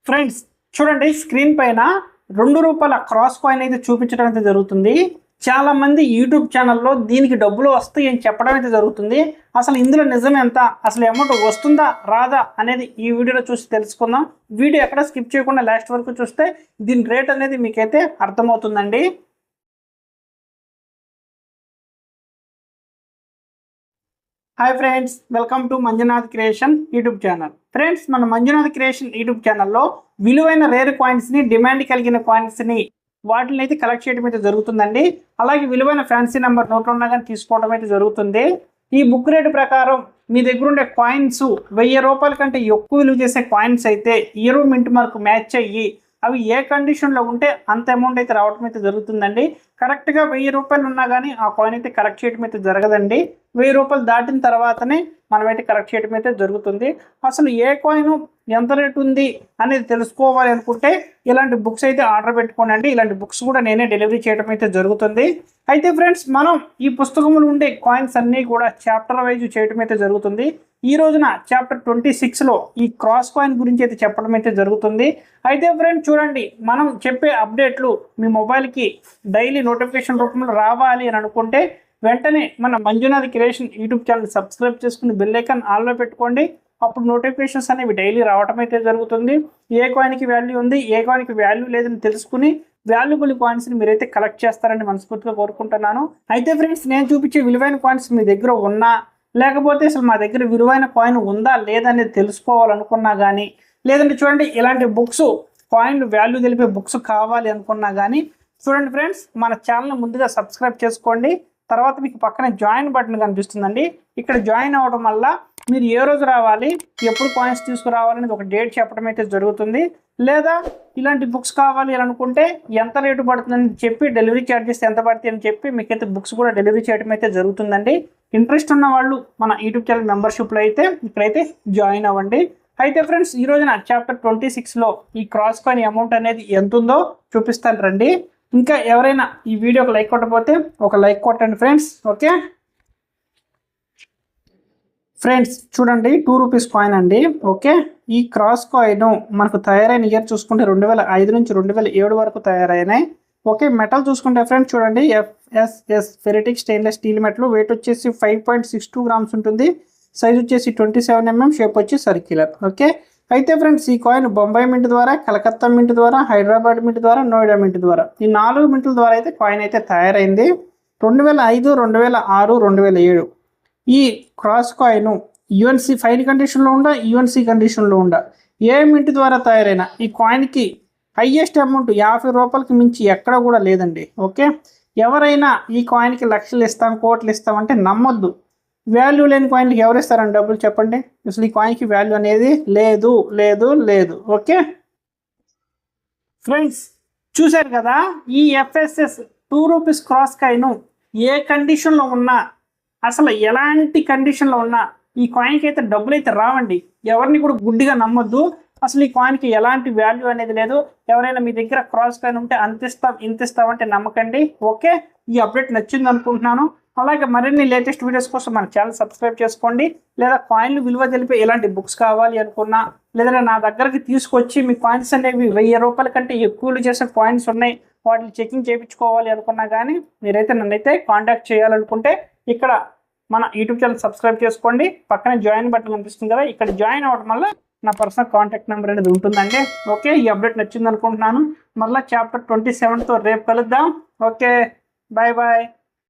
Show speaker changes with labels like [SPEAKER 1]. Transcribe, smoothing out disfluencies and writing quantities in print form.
[SPEAKER 1] Friends చూడండి, screen పైన ₹2 cross coin అయితే చూపించడం అయితే జరుగుతుంది. చాలా మంది యూట్యూబ్ ఛానల్లో దీనికి డబ్బులు వస్తాయి అని చెప్పడం అయితే జరుగుతుంది. అసలు ఇందులో నిజం ఎంత, అసలు అమౌంట్ వస్తుందా రాదా అనేది ఈ వీడియోలో చూసి తెలుసుకుందాం. వీడియో ఎక్కడ స్కిప్ చేయకుండా లాస్ట్ వరకు చూస్తే దీని రేట్ అనేది మీకైతే అర్థమవుతుందండి. Hi friends, welcome to Manjunath creation YouTube channel. Friends, మన మంజునాథ్ క్రియేషన్ యూట్యూబ్ ఛానల్లో విలువైన రేర్ కాయిన్స్ని, డిమాండ్ కలిగిన కాయిన్స్ని వాటిని అయితే కలెక్ట్ చేయడం అయితే జరుగుతుందండి. అలాగే విలువైన ఫ్యాన్సీ నెంబర్ నోట్ ఉన్నా కానీ తీసుకోవడం అయితే జరుగుతుంది. ఈ బుక్ రేటు ప్రకారం మీ దగ్గర ఉండే కాయిన్స్ ₹1000 కంటే ఎక్కువ విలువ చేసే కాయిన్స్ అయితే ఇయర్ మింట్ మార్క్ మ్యాచ్ అయ్యి అవి ఏ కండిషన్లో ఉంటే అంత అమౌంట్ అయితే రావడం అయితే జరుగుతుందండి. కరెక్ట్గా ₹1000 ఉన్నా కానీ ఆ కాయిన్ అయితే కలెక్ట్ చేయడం అయితే జరగదండి. ₹1000 దాటిన తర్వాతనే మనమైతే కలెక్ట్ చేయడం అయితే జరుగుతుంది. అసలు ఏ కాయిన్ ఎంత రేటు ఉంది అనేది తెలుసుకోవాలి అనుకుంటే ఇలాంటి బుక్స్ అయితే ఆర్డర్ పెట్టుకోనండి. ఇలాంటి బుక్స్ కూడా నేనే డెలివరీ చేయడం అయితే జరుగుతుంది. అయితే ఫ్రెండ్స్, మనం ఈ పుస్తకంలో ఉండే కాయిన్స్ అన్నీ కూడా చాప్టర్ వైజ్ చేయడం అయితే జరుగుతుంది. ఈ రోజున చాప్టర్ 26లో ఈ క్రాస్ కాయిన్ గురించి అయితే చెప్పడం అయితే జరుగుతుంది. అయితే ఫ్రెండ్స్ చూడండి, మనం చెప్పే అప్డేట్లు మీ మొబైల్కి డైలీ నోటిఫికేషన్ రూపంలో రావాలి అని అనుకుంటే వెంటనే మన Manjunath creation YouTube channel subscribe చేసుకుని బెల్ ఐకాన్ ఆన్లో పెట్టుకోండి. అప్పుడు నోటిఫికేషన్స్ అనేవి డైలీ రావడం అయితే జరుగుతుంది. ఏ కాయిన్కి వాల్యూ ఉంది, ఏ కాయిన్కి వాల్యూ లేదని తెలుసుకుని వాల్యుబుల్ కాయిన్స్ని మీరైతే కలెక్ట్ చేస్తారని మనస్ఫూర్తిగా కోరుకుంటున్నాను. అయితే ఫ్రెండ్స్, నేను చూపించే విలువైన కాయిన్స్ మీ దగ్గర ఉన్నా, లేకపోతే అసలు మా దగ్గర విలువైన కాయిన్ ఉందా లేదనేది తెలుసుకోవాలనుకున్నా కానీ, లేదంటే చూడండి ఇలాంటి బుక్స్ కాయిన్ వాల్యూ తెలిపే బుక్స్ కావాలి అనుకున్నా కానీ చూడండి ఫ్రెండ్స్, మన ఛానల్ ముందుగా సబ్స్క్రైబ్ చేసుకోండి. తర్వాత మీకు పక్కన జాయిన్ బటన్ కనిపిస్తుందండి. ఇక్కడ జాయిన్ అవ్వడం వల్ల మీరు ఏ రోజు రావాలి, ఎప్పుడు కాయిన్స్ తీసుకురావాలనేది ఒక డేట్ చెప్పడం అయితే జరుగుతుంది. లేదా ఇలాంటి బుక్స్ కావాలి అని అనుకుంటే ఎంత రేటు పడుతుందని చెప్పి, డెలివరీ ఛార్జెస్ ఎంత పడుతుంది అని చెప్పి మీకైతే బుక్స్ కూడా డెలివరీ చేయడం అయితే జరుగుతుందండి. ఇంట్రెస్ట్ ఉన్న వాళ్ళు మన యూట్యూబ్ ఛానల్ మెంబర్షిప్లో అయితే ఇక్కడైతే జాయిన్ అవ్వండి. అయితే ఫ్రెండ్స్, ఈ రోజున చాప్టర్ 26లో ఈ క్రాస్ కాయిన్ అమౌంట్ అనేది ఎంత ఉందో చూపిస్తాను రండి. ఇంకా ఎవరైనా ఈ వీడియోకి లైక్ కొట్టకపోతే ఒక లైక్ కొట్టండి ఫ్రెండ్స్. ఓకే ఫ్రెండ్స్, చూడండి ₹2 కాయిన్ అండి. ఓకే, ఈ క్రాస్ కాయిన్ మనకు తయారైన ఇయర్ చూసుకుంటే 2005 నుంచి 2007 వరకు తయారైనాయి. ఓకే, మెటల్ చూసుకుంటే ఫ్రెండ్స్ చూడండి FSS ferritic stainless steel metal. Weight వచ్చేసి 5.62 గ్రామ్స్ ఉంటుంది. సైజ్ వచ్చేసి 27 mm, షేప్ వచ్చి సర్క్యులర్. ఓకే, అయితే ఫ్రెండ్స్, ఈ కాయిన్ బొంబాయి మింట్ ద్వారా, కలకత్తా మింట్ ద్వారా, హైదరాబాద్ మింట్ ద్వారా, నోయిడా మింట్ ద్వారా, ఈ 4 మింట్ల ద్వారా అయితే కాయిన్ అయితే తయారైంది. 2005, 2006, 2007 ఈ క్రాస్ కాయిన్ UNC ఫైన్ కండిషన్లో ఉండ, UNC కండిషన్లో ఉండ, ఏ మింట్ ద్వారా తయారైన ఈ కాయిన్కి హైయెస్ట్ అమౌంట్ ₹50కి మించి ఎక్కడ కూడా లేదండి. ఓకే, ఎవరైనా ఈ కాయిన్కి లక్షలు ఇస్తాం, కోట్లు ఇస్తామంటే నమ్మొద్దు. వాల్యూ లేని కాయిన్కి ఎవరు ఇస్తారండి డబ్బులు చెప్పండి? అసలు ఈ కాయిన్కి వాల్యూ అనేది లేదు లేదు లేదు. ఓకే ఫ్రెండ్స్, చూశారు కదా, ఈ FSS ₹2 క్రాస్ కాయిన్ ఏ కండిషన్లో ఉన్నా, అసలు ఎలాంటి కండిషన్లో ఉన్నా ఈ కాయిన్కి అయితే డబ్బులు అయితే రావండి. ఎవరిని కూడా గుడ్డిగా నమ్మొద్దు. అసలు ఈ కాయిన్కి ఎలాంటి వాల్యూ అనేది లేదు. ఎవరైనా మీ దగ్గర క్రాస్ కాయిన్ ఉంటే అంతిస్తాం ఇంతిస్తామంటే నమ్మకండి. ఓకే, ఈ అప్డేట్ నచ్చింది అనుకుంటున్నాను. అలాగే మరిన్ని లేటెస్ట్ వీడియోస్ కోసం మన ఛానల్ సబ్స్క్రైబ్ చేసుకోండి. లేదా కాయిన్లు విలువ తెలిపే ఎలాంటి బుక్స్ కావాలి అనుకున్నా, లేదా నా దగ్గరికి తీసుకొచ్చి మీ కాయిన్స్ అనేవి ₹1000 కంటే ఎక్కువలు చేసే కాయిన్స్ ఉన్నాయి, వాటిని చెకింగ్ చేయించుకోవాలి అనుకున్నా కానీ మీరైతే నన్నైతే కాంటాక్ట్ చేయాలనుకుంటే ఇక్కడ మన యూట్యూబ్ ఛానల్ సబ్స్క్రైబ్ చేసుకోండి. పక్కనే జాయిన్ బటన్ కనిపిస్తుంది కదా, ఇక్కడ జాయిన్ అవ్వడం వల్ల నా పర్సనల్ కాంటాక్ట్ నెంబర్ అనేది ఉంటుందండి. ఓకే, ఈ అప్డేట్ నచ్చింది అనుకుంటున్నాను. మళ్ళీ చాప్టర్ 27తో రేపు కలుద్దాం. Okay, bye bye.